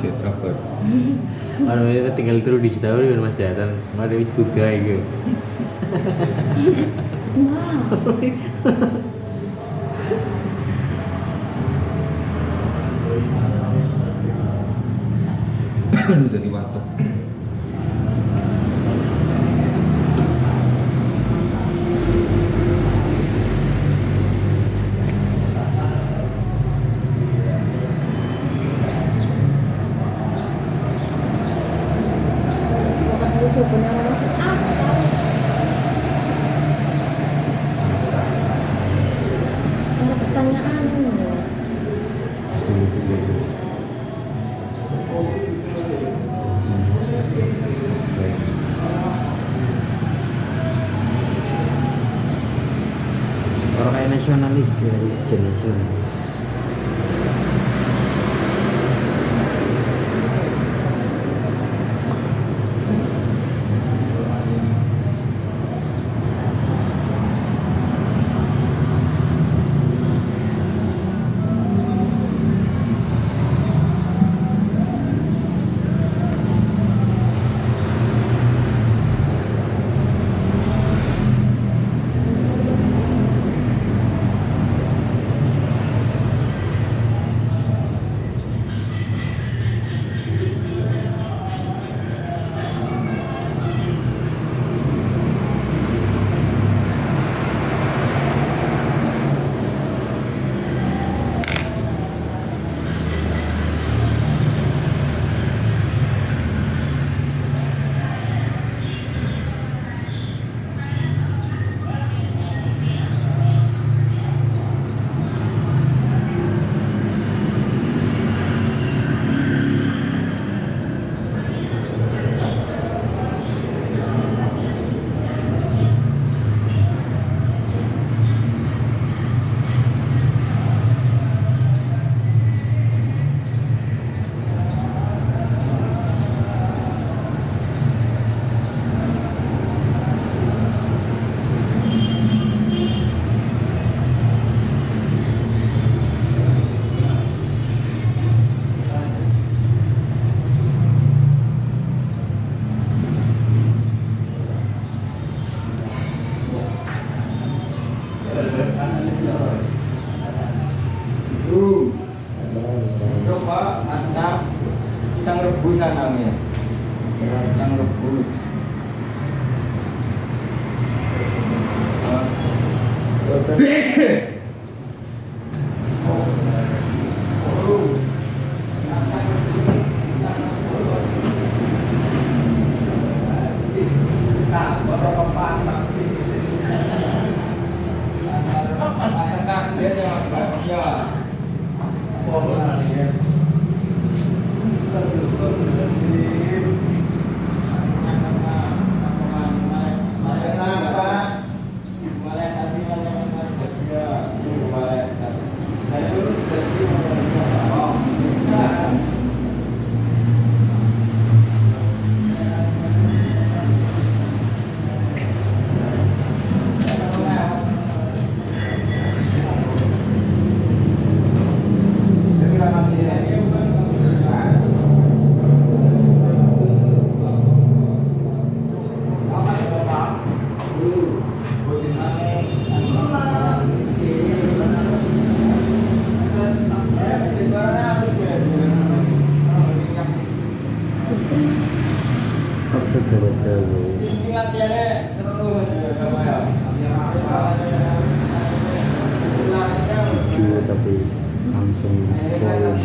Sik travel. Orang tinggal terus di Citaur kan Mas ya, dan ada wis budaya gitu. Aduh dari warteg. Jawabannya masuk akal. Cara pertanyaan loh. Orang kayak nasional itu, ujian nasional. Coba acak pisang rebusan namanya. Pisang rebus. Tapi langsung follow.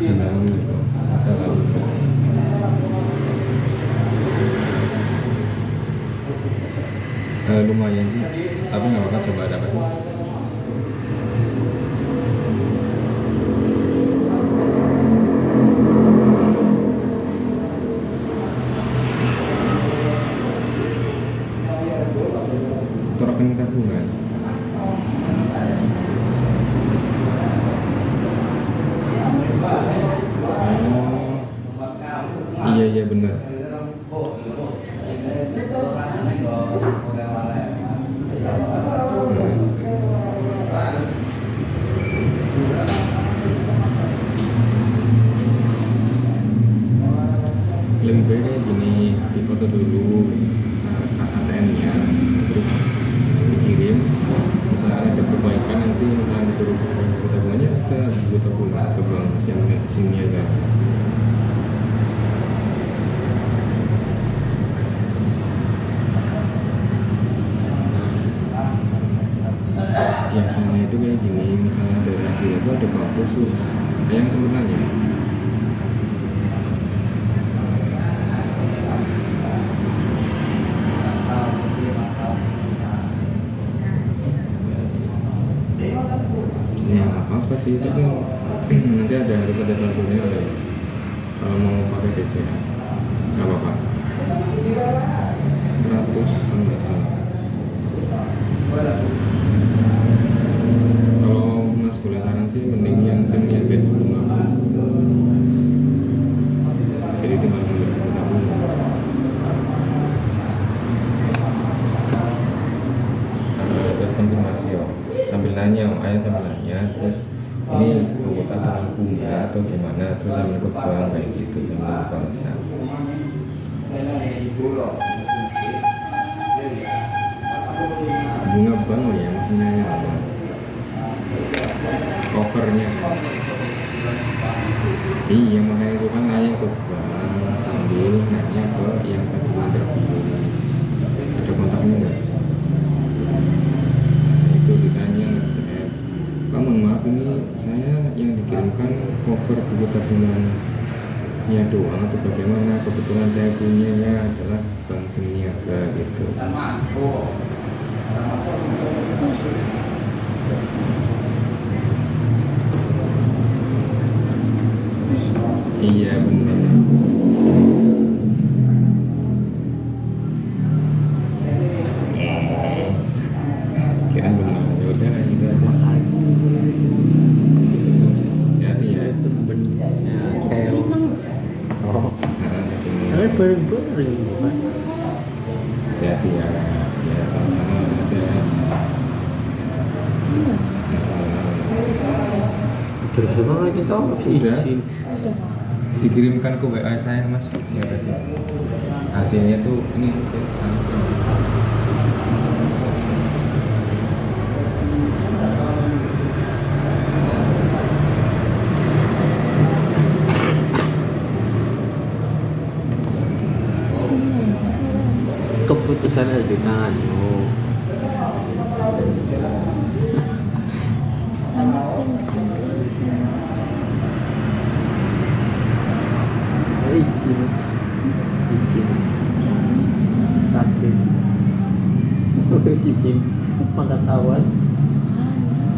Dalam itu masa lalu. Lumayan sih, tapi nggak apa-apa, coba dapat. Rekening tabungan. Oh, iya benar. Lebih baik kayak gini, difoto dulu ATM-nya, terus dikirim. Misalnya ada perbaikan, nanti misalnya disuruh buku tabungannya ke buku tabungan ke bank sini aja. Biasanya itu kayak gini, misalnya dari hasil itu ada bank khusus yang sebenarnya ya apa sih itu tuh nanti harus ada saldonya ya. Kalau mau pakai BCA nggak apa-apa, 100 enggak salah. Kalau Mas boleh saran sih mending yang semi bed bunga, jadi tinggal ngambil terus konfirmasi sambil nanya ayah sambil nanya, terus ini anggota dengan bunga atau gimana, terus sambil ke bank kayak gitu sambil bangsa. Bunga bank ya maksudnya apa? Covernya. Iya makanya itu kan nanya ke bank sambil nanya ke yang tabungan terpilih. Ada kontaknya nggak? Itu ditanya chat. Pak mohon maaf ini saya yang dikirimkan cover buku tabungannya doang atau bagaimana? Kebetulan saya punyanya adalah bank Seniaga gitu. Iya benar. Kira benar. Ya udah gitu aja. Hati ya. Senang. Oh, Kesini. tapi bareng-bareng bukan? Hati ya. Ya sama-sama aja. Terus emang lagi tahu sih Udah. izin. Udah. Dikirimkan ke WA saya mas ya tadi. Hasilnya tuh ini. Keputusan ada di tanganmu. Anak kencing. Izin sakit izin pengetahuan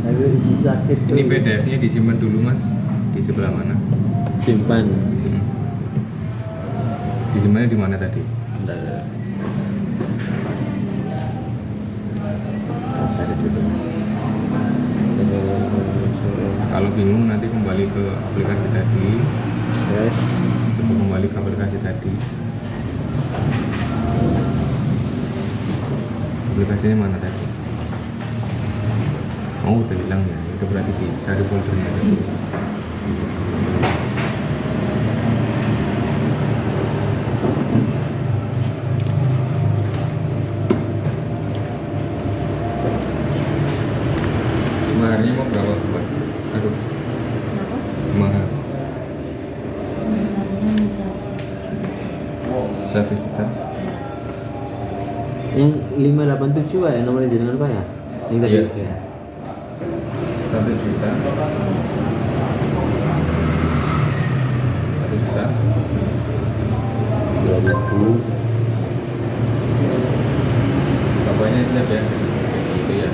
lalu izin sakit. Ini PDF-nya disimpan dulu mas di sebelah mana? Simpan. Disimpannya di mana tadi? Kalau bingung nanti kembali ke aplikasi tadi. Yes. Coba kembali ke aplikasi tadi. Aplikasinya mana tadi? Oh udah hilang ya. Itu berarti dicari foldernya tadi. Maharnya mau berapa buat? Aduh, Kenapa? mahal. Maharnya minta 1 juta. 1 juta. Yang 587 Pak ya nomornya jenengan Pak ya? Yang tadi Iya. ya. 1 juta. puasa 2000. pokoknya siap ya itu ya.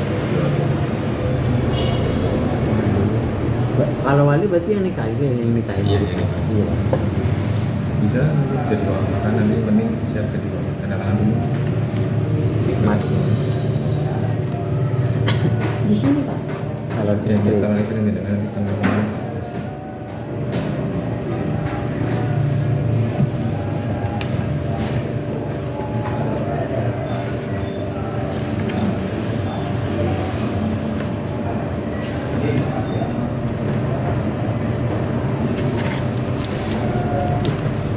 Kalau wali berarti yang nikah itu yang nikah Iya, itu. yang nikah. Iya. Bisa nanti jadi bawa makan, nanti penting siap jadi bawa makan, tanda tangan dulu. Mas. Di sini Pak. Kalau Ya, istri. sama istri nih dengan tanda tangan.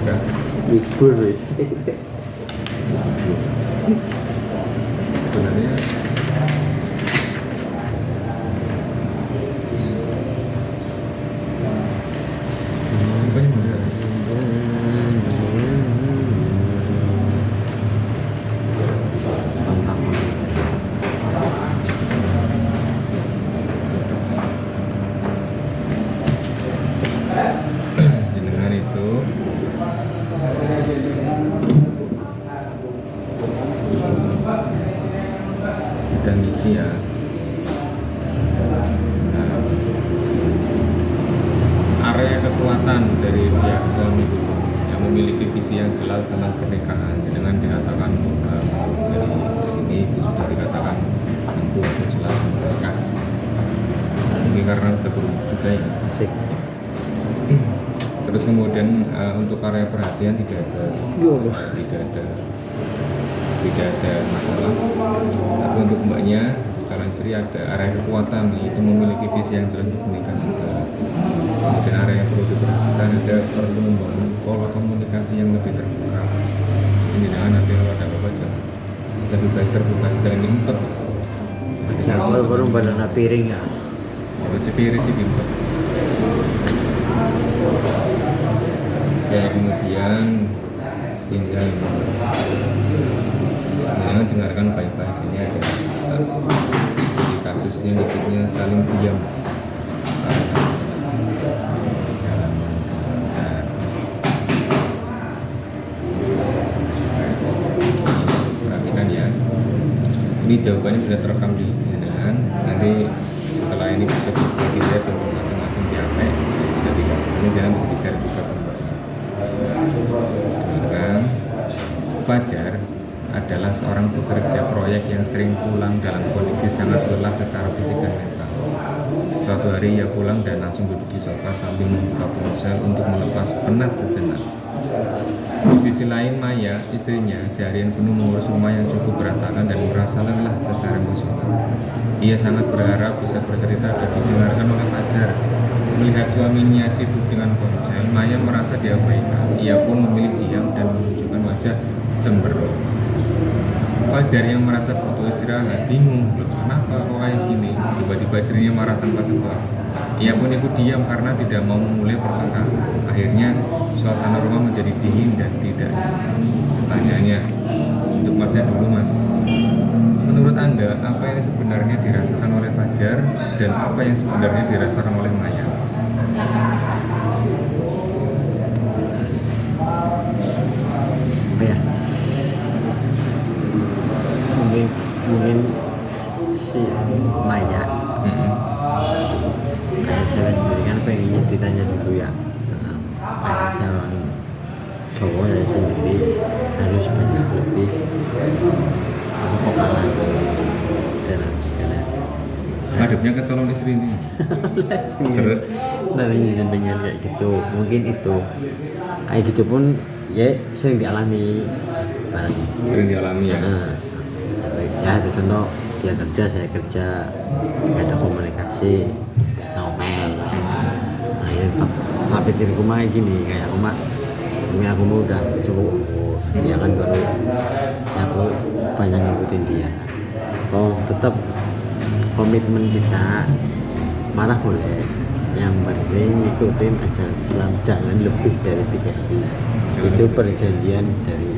Ya. Libur wis. Sebenarnya apa yang benar? Mantap. Jenengan itu kita ngisi ya. Nah, area kekuatan dari pihak suami dulu yang memiliki visi yang jelas tentang pernikahan dengan dikatakan dari sini itu sudah dikatakan mampu atau jelas menikah. Ini karena sudah berumur juga ya. Asik. Terus kemudian untuk area perhatian tidak ada masalah. Tapi untuk mbaknya calon istri ada area kekuatan, yaitu memiliki visi yang jelas untuk menikah juga. Kemudian area yang perlu diperhatikan ada perlu membangun pola komunikasi yang lebih terbuka. Ini dengan nanti kalau ada apa aja lebih baik terbuka secara diimpet. Jangan baru banana piring ya. Cepiri diimpet. Ya kemudian tinggal jangan dengarkan baik-baik, ini ada di kasusnya nyebutnya saling diam. Perhatikan ya, ini jawabannya sudah terekam di jenengan. Nanti setelah ini bisa berbagi ya contoh masing-masing di HP bisa dilihat. Ini jangan bisa di-share juga ke mbaknya. Kan Fajar adalah seorang pekerja proyek yang sering pulang dalam kondisi sangat lelah secara fisik dan mental. Suatu hari ia pulang dan langsung duduk di sofa sambil membuka ponsel untuk melepas penat sejenak. Di sisi lain, Maya, istrinya, seharian penuh mengurus rumah yang cukup berantakan dan merasa lelah secara emosional. Ia sangat berharap bisa bercerita dan didengarkan oleh Fajar. Melihat suaminya sibuk dengan ponsel, Maya merasa diabaikan. Ia pun memilih diam dan menunjukkan wajah cemberut. Fajar yang merasa butuh istirahat bingung, loh kenapa kok kayak gini? Tiba-tiba istrinya marah tanpa sebab. Ia pun ikut diam karena tidak mau memulai percakapan. Akhirnya suasana rumah menjadi dingin dan tidak. Pertanyaannya untuk Masnya dulu Mas, menurut Anda apa yang sebenarnya dirasakan oleh Fajar dan apa yang sebenarnya dirasakan oleh Maya? Apa ya? Mungkin si Maya kayak saya sendiri kan pengennya ditanya dulu ya. Kayak seorang cowok saya sendiri harus banyak lebih kefokalan dalam segala Ngadepnya ke calon istri ini. Terus dari dengan kayak gitu mungkin itu kayak gitu pun ya sering dialami bareng. sering dialami ya. Ya itu contoh dia kerja saya kerja nggak ada komunikasi nggak sama nah ya tapi diriku mah gini kayak aku mah mungkin aku mah udah cukup umur dia kan baru ya aku banyak ngikutin dia toh tetap komitmen kita marah boleh yang penting ikutin ajaran Islam jangan lebih dari 3 hari itu perjanjian dari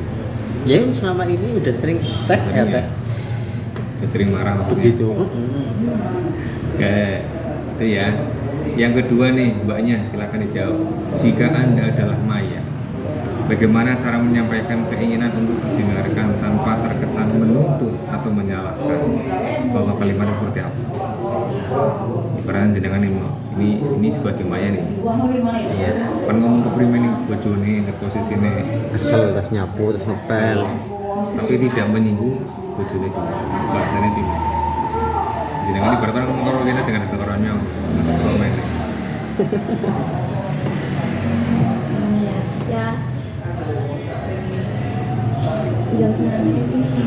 ya yang selama ini udah sering teh ya teh Sering marah maksudnya. begitu Kayak itu ya Yang kedua nih, mbaknya silakan dijawab. Jika Anda adalah Maya, bagaimana cara menyampaikan keinginan untuk didengarkan tanpa terkesan menuntut atau menyalahkan? Bahwa kalimatnya seperti apa? Peran jenengan ini sebagai Maya nih. Iya. Kan ngomong ke primen nih bojone ke posisine, Kesel terus nyapu terus ngepel. tapi tidak menyinggung bojone juga. Bahasanya tidak. Jenengan ibaratnya ngomong karo kene jangan kekorannya. Komen. Gimana ya? Ya. Jelasin aja sih.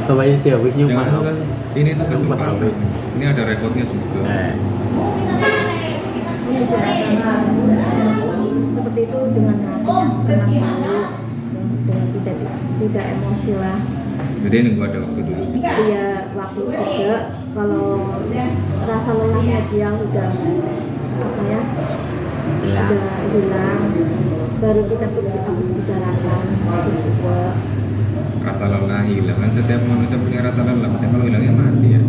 Kemarin sih habis nyumpah. Jangan kan ini tuh kesempatan. Apa? Ini ada rekodnya juga. Membicarakan seperti itu dengan hati yang tenang dulu, dengan tidak emosi lah. Jadi nunggu ada waktu dulu. Iya, waktu juga kalau rasa lelahnya dia udah apa ya, Hilang. udah hilang, baru kita harus bicarakan berdua. Rasa lelah hilang kan, setiap manusia punya rasa lelah, tapi kalau hilangnya mati ya.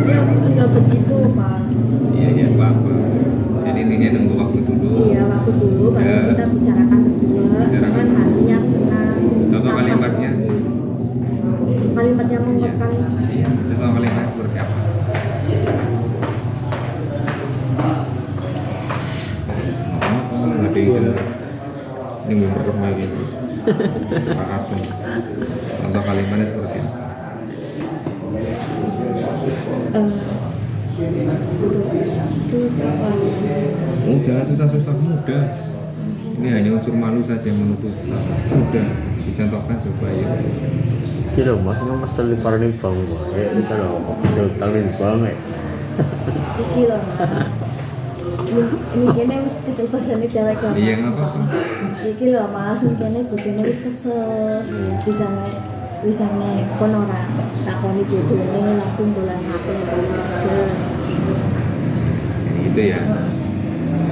Ya nggak begitu Pak. Iya apa. Jadi intinya nunggu waktu dulu. Iya, waktu dulu baru Ya. kita bicarakan berdua Bicarakan. dengan hati yang tenang. Contoh tanpa kalimatnya. emosi. Kalimat yang menguatkan. Iya. Contoh kalimatnya seperti apa? Ada yang ini memerlukan lagi. Apa? Contoh kalimatnya seperti apa? Susah Pak. Jangan susah-susah, mudah. Ini hanya unsur malu saja yang menutup. Mudah dicontohkan coba ya. Kira mas mas teliparan bang kita loh teliparan banget. Iki loh Mas. Ini kene wis kesel pasane dewek kok. Iya nggak apa-apa. Iki loh Mas, ini kene bojone wis kesel. Bisa nek kon ora takoni bojone langsung dolan HP balik kerja. Gitu ya.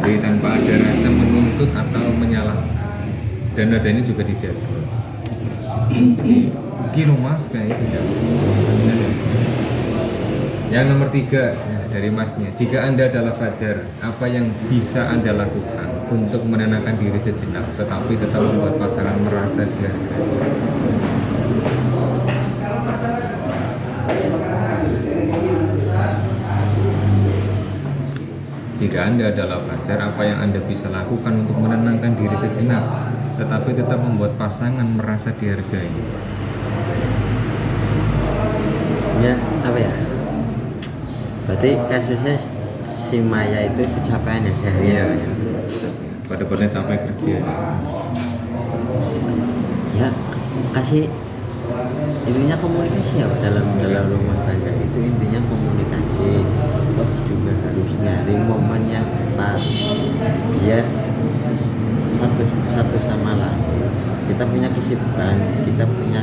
Jadi tanpa ada rasa menuntut atau menyalahkan. Dan nada ini juga dijaga. Kilo mas kayak dijaga. Yang nomor 3 ya, dari masnya. Jika Anda adalah Fajar, apa yang bisa Anda lakukan untuk menenangkan diri sejenak, tetapi tetap membuat pasangan merasa dihargai? Jika Anda adalah Fajar, apa yang Anda bisa lakukan untuk menenangkan diri sejenak, tetapi tetap membuat pasangan merasa dihargai? Ya apa ya? Berarti kasusnya si Maya itu kecapean ya seharian. Iya. Pada capek kerja. Ya kasih intinya komunikasi ya dalam rumah tangga itu intinya komunikasi. Terus juga harus nyari momen yang tepat biar satu sama lain kita punya kesibukan, kita punya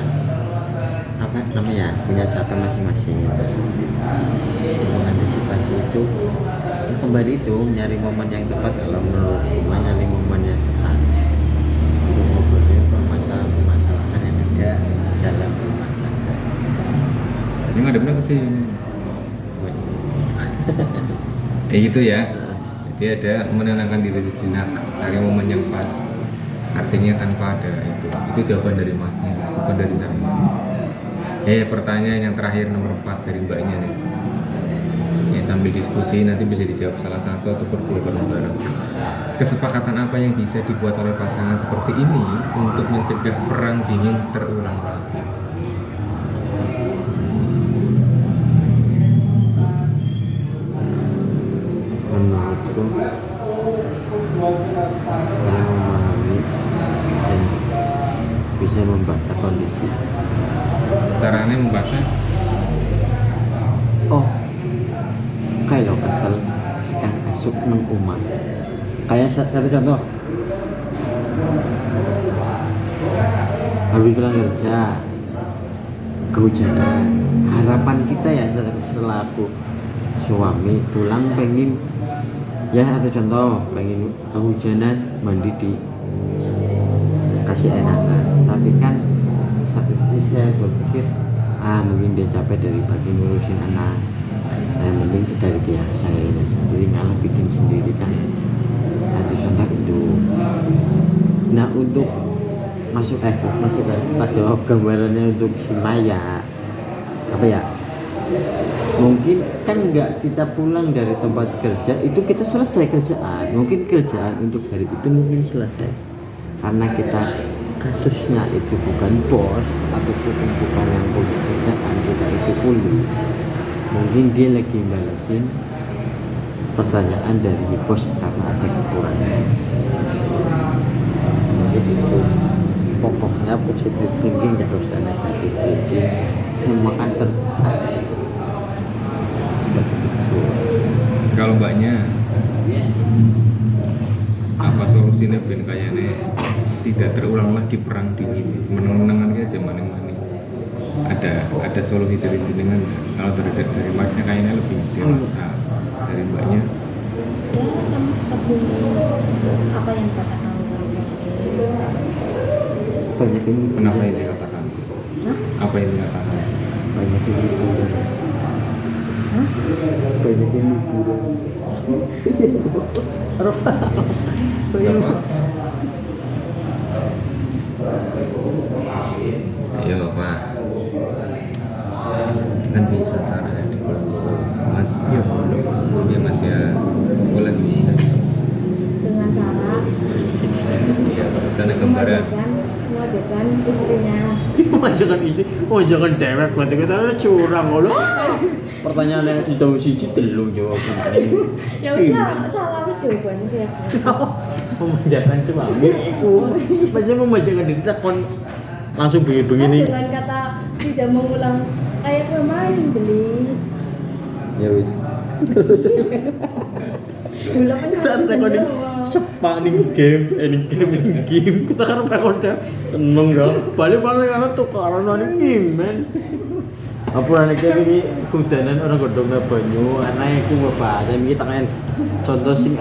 apa namanya, punya capek masing-masing. Mengantisipasi itu ya kembali itu nyari momen yang tepat. Kalau menurut rumah nyari momen yang tepat untuk ngobrolin permasalahan yang ada dalam rumah tangga. Jadi ngadepnya ke sini. Gitu ya. Jadi ada menenangkan diri sejenak, cari momen yang pas. Artinya tanpa ada itu. Itu jawaban dari masnya, bukan dari saya. Pertanyaan yang terakhir nomor 4 dari mbaknya nih. Ya sambil diskusi nanti bisa dijawab salah satu atau berdua bareng-bareng. Kesepakatan apa yang bisa dibuat oleh pasangan seperti ini untuk mencegah perang dingin terulang lagi? Menurutku saling memahami dan bisa membaca kondisi. Caranya membaca Oh, kayak lo kesel sekarang masuk nang rumah. Kayak satu contoh, habis pulang kerja kehujanan, harapan kita ya selaku suami pulang pengen ya satu contoh pengen kehujanan mandi di kasih enakan, tapi kan satu sisi saya berpikir mungkin dia capek dari pagi ngurusin anak, yang penting kita biasa ya, jadi nggak lebih untuk masuk tak jawab gambarannya untuk si Maya apa ya, mungkin kan nggak kita pulang dari tempat kerja itu kita selesai kerjaan, mungkin kerjaan untuk hari itu mungkin selesai karena kita kasusnya itu bukan bos ataupun bukan yang punya kerjaan, kita itu kuliah. Mungkin dia lagi balasin pertanyaan dari bos karena ada kekurangan. Jadi itu pokoknya positive thinking, gak usah negatif thinking, semua kan terjadi seperti itu. Kalau mbaknya apa solusinya ben kayaknya tidak terulang lagi perang dingin, meneng-menengan aja maning-maning. Ada solusi dari jenengan nggak? Kalau dari masnya kayaknya lebih dewasa, dari mbaknya Ya sama seperti apa yang dikatakan oleh suami. Banyak ini kenapa yang dikatakan? Hah? Apa yang dikatakan? banyak ini Hah? banyak ini Bapak? Ayo Pak, kan bisa caranya di Mas. Iya ya Mas ya, aku lagi kasih tahu. Dengan cara Iya, sana gambaran. mengajarkan istrinya. jangan istri, jangan dewek berarti kita curang loh. Pertanyaannya di tahu siji telung jawaban. Ya wis salah wis jawabannya kayak gitu. Memanjakan suami itu maksudnya memanjakan diri kita kon langsung Kan begini dengan kata tidak mengulang kayak pemain beli. ya wis Gula kan kita harus recording semua. sepak nih game kita kan rekorda tenang ya balik karena tuh karena nih game man apa anak ini hudanan orang godong banyu anaknya aku bapak saya mikir tangan contoh sing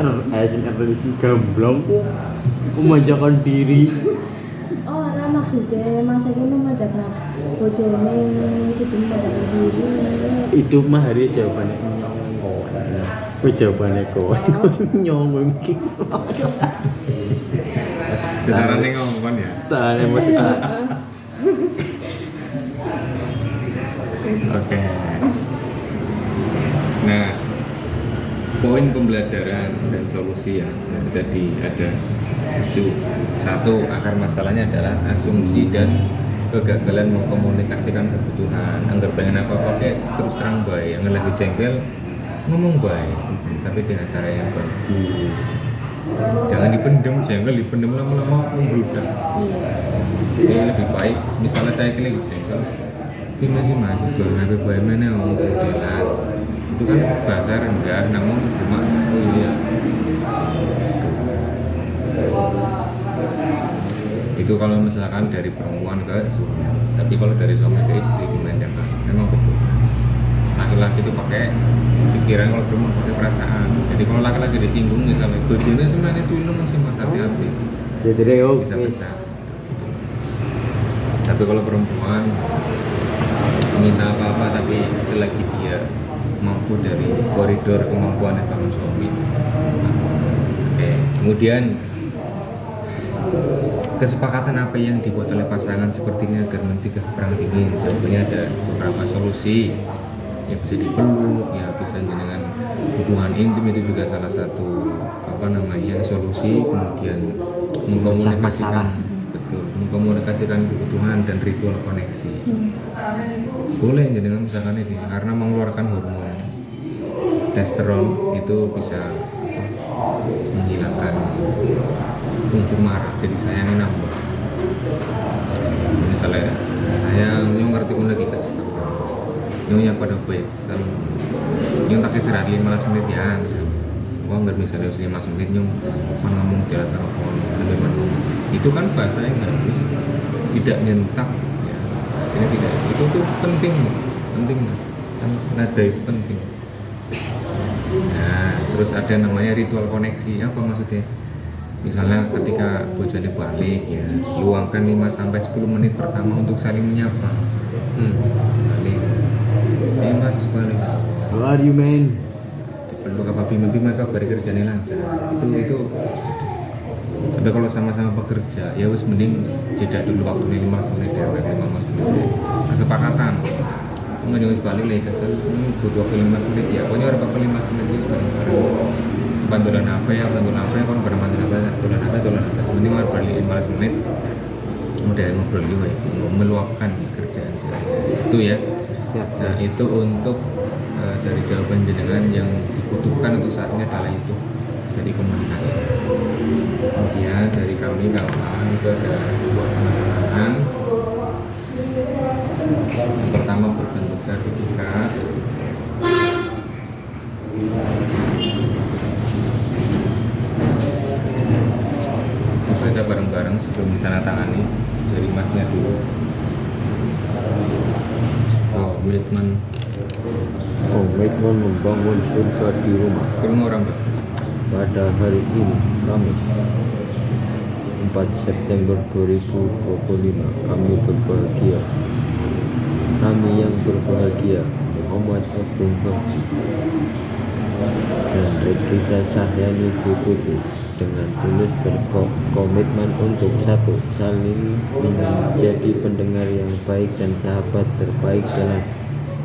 gamblong memanjakan diri. Oh, nah maksudnya masa ini memanjakan bojone gitu memanjakan diri. Itu mah hari jawabannya jawabannya kok nyong mungkin Caranya ngomong ya. tanya mas Oke. Nah, poin pembelajaran dan solusi ya. Jadi tadi ada isu satu, akar masalahnya adalah asumsi dan kegagalan mengkomunikasikan kebutuhan. Anggar pengen apa kayak terus terang baik, yang lagi jengkel ngomong baik, tapi dengan cara yang bagus. Jangan dipendem lama-lama membludak. Jadi lebih baik, misalnya saya lagi jengkel, ini sih mas, jual nabi bayi mana ngomong modelan, itu kan bahasa rendah, namun cuma oh iya. Itu kalau misalkan dari perempuan ke suami, tapi kalau dari suami ke istri dimanjakan, memang betul. Laki-laki itu pakai pikiran, kalau perempuan pakai perasaan. Jadi kalau laki-laki disinggung misalnya, bojone semuanya culun masih mas hati-hati, jadi reo bisa pecah. Tapi kalau perempuan minta apa-apa, tapi selagi dia mampu dari koridor kemampuan calon suami. Oke, kemudian kesepakatan apa yang dibuat oleh pasangan seperti ini agar mencegah perang dingin? Jawabannya ada beberapa solusi. Ya bisa dipeluk, ya bisa dengan hubungan intim, itu juga salah satu solusi. Kemudian mengkomunikasikan, betul, mengkomunikasikan kebutuhan dan ritual koneksi. Boleh dengan misalkan ini karena mengeluarkan hormon testosteron itu bisa menghilangkan unsur marah, jadi sayangnya nambah. Misalnya sayang, nyong ngerti pun lagi kesel, nyong yang pada baik, nyong tak istirahat 15 menit ya misalnya. Gua nggak misalnya 15 menit nyong ngomong di atas telepon, itu kan bahasa yang bagus, tidak nyentak ya. Ini tidak, itu tuh penting mas, kan nada itu penting. Nah, terus ada namanya ritual koneksi. Apa maksudnya? Misalnya ketika bojone balik ya, luangkan 5-10 menit pertama untuk saling menyapa. Balik. Mas balik. how are you man? Dipeluk apa bimbi maka bari kerjane lancar. Itu Tapi kalau sama-sama bekerja ya wis mending jeda dulu waktu 15 menit ya 15 menit kesepakatan nggak jangan balik lagi kesel ini butuh waktu 15 menit ya pokoknya orang bakal 15 menit itu bareng bantuan apa ya kan bareng bantuan apa mending orang balik 15 menit udah ngobrol juga ya meluapkan kerjaan sih itu ya. Nah itu untuk dari jawaban jenengan yang dibutuhkan untuk saat ini adalah itu dari komunikasi. Kemudian dari kami kawan itu ada sebuah penandatangan. Yang pertama berbentuk sertifikat. Baca bareng-bareng sebelum ditandatangani dari masnya dulu. Komitmen membangun surga di rumah. Kurang orang betul. Pada hari ini, Kamis 4 September 2025, kami berbahagia. Kami yang berbahagia, Muhammad Agung Bakti dan Rita Cahyani Putri, dengan tulus berkomitmen untuk satu, saling menjadi pendengar yang baik dan sahabat terbaik dalam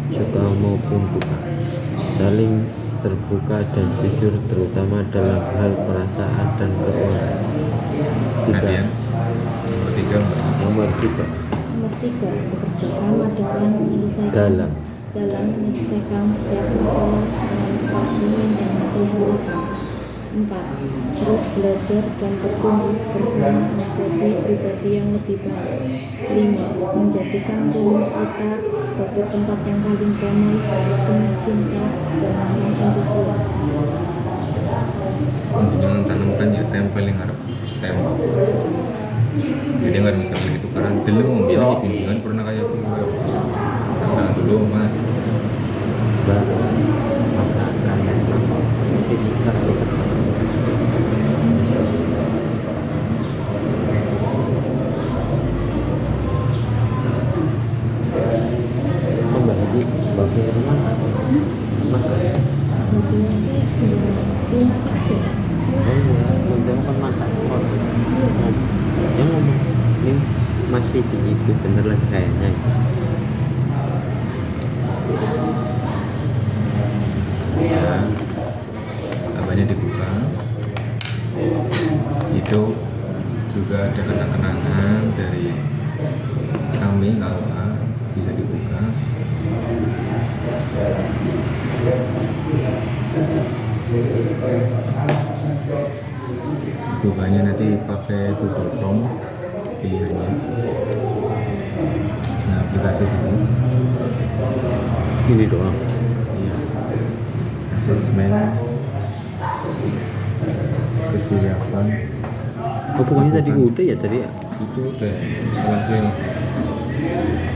suka maupun duka, saling terbuka dan jujur terutama dalam hal perasaan dan keuangan. Nomor tiga bekerja sama dalam menyelesaikan setiap masalah dengan kepedulian dan hati yang lapang. 4. Terus belajar dan bertumbuh bersama menjadi pribadi yang lebih baik. 5. Menjadikan rumah kita sebagai tempat yang paling damai, penuh cinta dan ramah individu. Jangan tanamkan ya tempel yang harap tembak. Jadi nggak ada misalnya gitu karena dulu mau bilang bimbingan pernah kayak aku. Tangan dulu mas. Baru masakan sertifikat. Bapak rumah makan. Kan makan. Yang ngomong ini masih di itu bener lagi kayaknya. Ya, apanya dibuka. Itu juga ada kenang-kenangan dari kami kalau bisa dibuka. Bukanya nanti pakai Google Chrome pilihannya. Nah aplikasi sini Ini doang. iya asesmen kesiapan Oh pokoknya tadi udah ya tadi ya. itu udah salah yang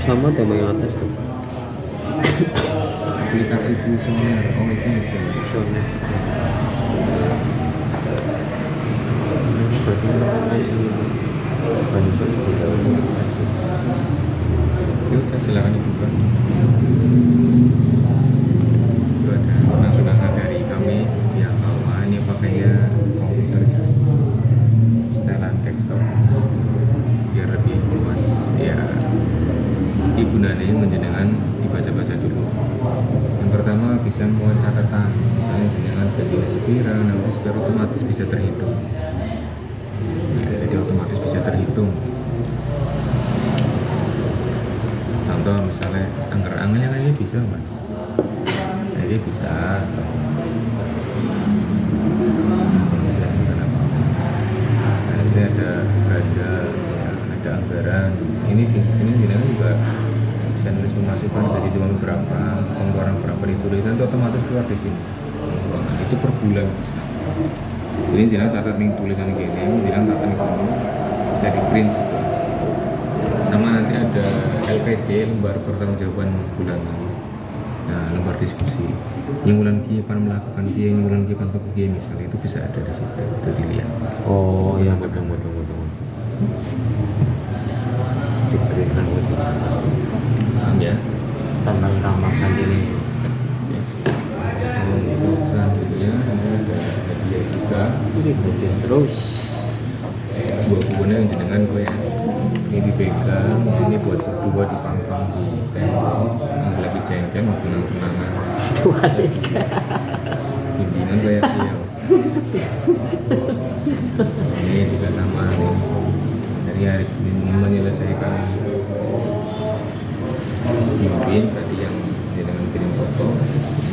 Sama tema yang atas tuh. aplikasi kuesioner oh itu udah Soalnya. Berarti banyak itu kan silakan dibuka. Itu ada penandatangan dari kami pihak bawah ini pakainya komputer ya setelan desktop biar lebih luas ya. Ibu Nani menjenengan dibaca-baca dulu. Yang pertama bisa muat catatan misalnya jenengan gajinya sepira nanti sepira otomatis bisa terhitung. Jadi otomatis bisa terhitung. Contoh misalnya anggarannya kayaknya bisa mas, kayaknya bisa. Nah, sini ada beranda, ada anggaran. Ini di sini juga bisa nulis pemasukan dari suami berapa, pengeluaran berapa ditulisan itu otomatis keluar di sini. Itu per bulan bisa. Jadi jangan catat nih tulisan gini, jangan catat nih kamu bisa di print juga. Sama nanti ada LPJ lembar pertanggungjawaban bulanan. Nah lembar diskusi. Yang bulan kipan melakukan dia, yang bulan kipan pakai misalnya itu bisa ada di situ, itu dilihat. Oh iya betul. Diberikan wajib. Paham ya? Tentang tambahkan ini. Selanjutnya ini ada hadiah juga. Ini kemudian terus buah-buahnya yang jenengan gue ya. Ini dipegang, ini buat berdua dipanggang di tembok, yang lagi jengkel mau tenang-tenangan. Bimbingan kayak dia. Ini juga sama nih. Dari hari Senin menyelesaikan bimbing tadi yang dia dengan kirim foto,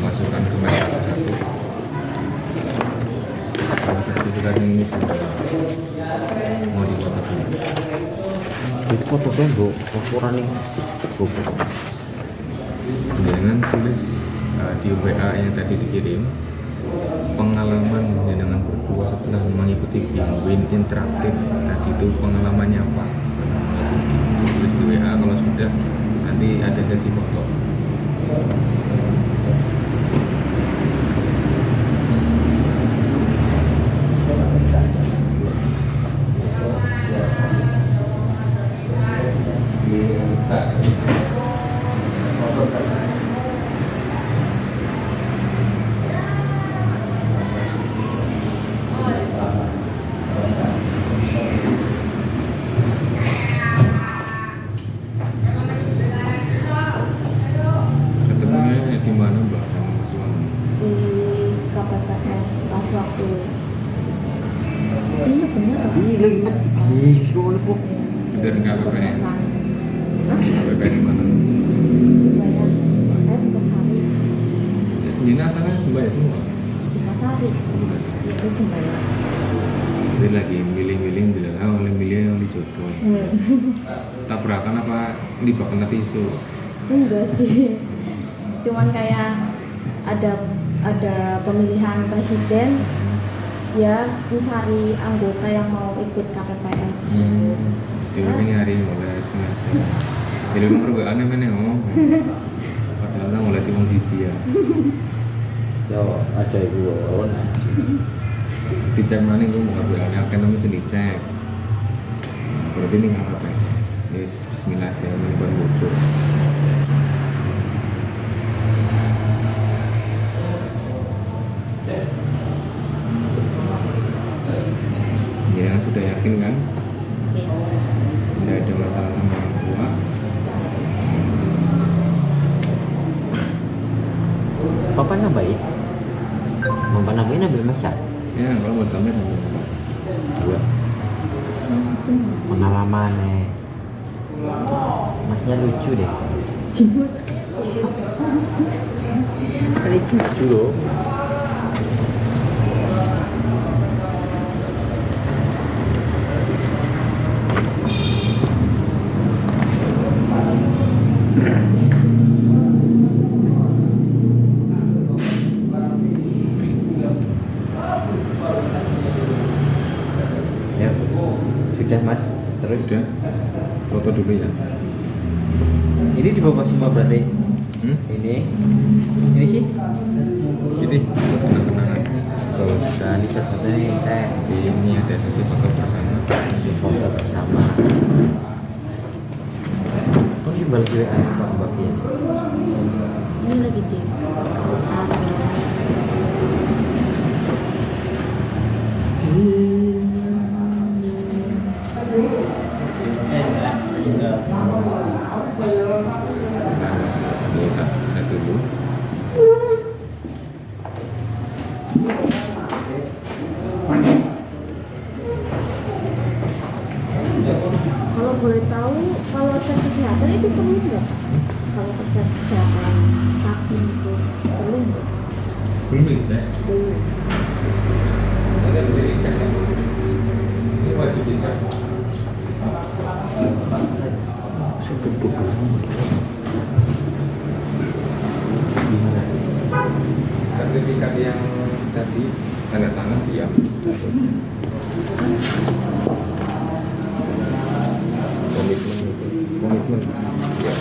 masukkan ke merek satu. Kalau sertifikatnya ini juga mau dipoto dulu. Itu foto tembok, ukuran nih. Dengan tulis di WA yang tadi dikirim pengalaman dengan berdua setelah mengikuti bimbing interaktif tadi itu pengalamannya apa setelah mengikuti, tulis di WA. Kalau sudah nanti ada sesi foto. Ketemunya di mana Mbak sama Mas Wan? Di KPPS pas waktu iya bener Gimana kok? Bener nggak KPPS? Hah? KPPS mana? Jembaya Bukasari. Ini asalnya Jembaya semua. Bukasari itu Jembaya. Dia lagi milih-milih bilang, oleh milih oli jodoh. Tabrakan apa dibak kena tisu? Enggak sih, cuman kayak ada pemilihan presiden, dia mencari anggota yang mau ikut KPPS. Dia kan nyari mulai sengaja. Jadi nomor gak aneh mana ngomong. Padahal nang mulai timong siji ya. Yo, aja ibu Ron. Dicek mana gue mau ngambil aneh, akan namanya jadi cek. Berarti ini nggak apa-apa. Yes, Bismillah ya, menyebar bocor. Jadi kan sudah yakin kan? Oke. Tidak ada masalah sama orang tua. Bapaknya baik. Bapak namanya Nabil Masyad. Ya kalau mau tambah sama bapak. Dua. Pengalamannya. Masnya lucu deh. Jimus. Kali lucu loh. Ya, sudah mas. Terus Udah, foto dulu ya. ini di bawah semua berarti. Ini sih. Jadi kenang-kenangan. Terus ini satu-satunya ini teh. Ini ada sesi foto bersama. Si foto bersama. Oh ini balik WA Pak Mbak ini. Ini lagi di Nah, ini tak cek dulu. Kalau boleh tahu, kalau cek kesehatan itu perlu nggak? Kalau cek kesehatan kaki itu perlu nggak? Belum dicek. Belum. Ada yang dicek ya? Ini wajib dicek. Gimana? Sertifikat yang tadi tanda tangan dia. Komitmen itu. Komitmen. Ya.